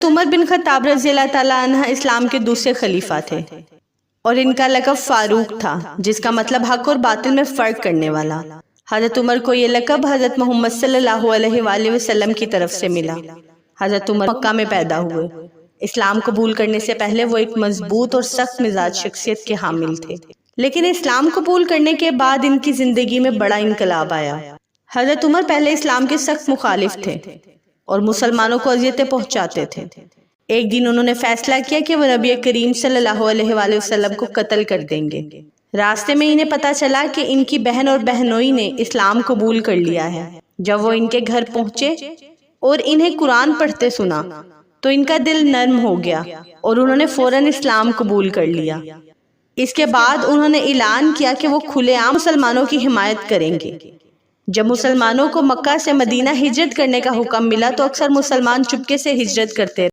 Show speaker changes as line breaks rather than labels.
حضرت عمر بن خطاب رضی اللہ تعالیٰ عنہ اسلام کے دوسرے خلیفہ تھے اور ان کا لقب فاروق تھا، جس کا مطلب حق اور باطل میں فرق کرنے والا۔ حضرت عمر کو یہ لقب حضرت محمد صلی اللہ علیہ وآلہ وسلم کی طرف سے ملا۔ حضرت عمر مکہ میں پیدا ہوئے۔ اسلام قبول کرنے سے پہلے وہ ایک مضبوط اور سخت مزاج شخصیت کے حامل تھے، لیکن اسلام قبول کرنے کے بعد ان کی زندگی میں بڑا انقلاب آیا۔ حضرت عمر پہلے اسلام کے سخت مخالف تھے اور مسلمانوں کو اذیتیں پہنچاتے تھے۔ ایک دن انہوں نے فیصلہ کیا کہ وہ نبی کریم صلی اللہ علیہ وآلہ وسلم کو قتل کر دیں گے۔ راستے میں انہیں پتا چلا کہ ان کی بہن اور بہنوئی نے اسلام قبول کر لیا ہے۔ جب وہ ان کے گھر پہنچے اور انہیں قرآن پڑھتے سنا تو ان کا دل نرم ہو گیا اور انہوں نے فوراً اسلام قبول کر لیا۔ اس کے بعد انہوں نے اعلان کیا کہ وہ کھلے عام مسلمانوں کی حمایت کریں گے۔ جب مسلمانوں کو مکہ سے مدینہ ہجرت کرنے کا حکم ملا تو اکثر مسلمان چپکے سے ہجرت کرتے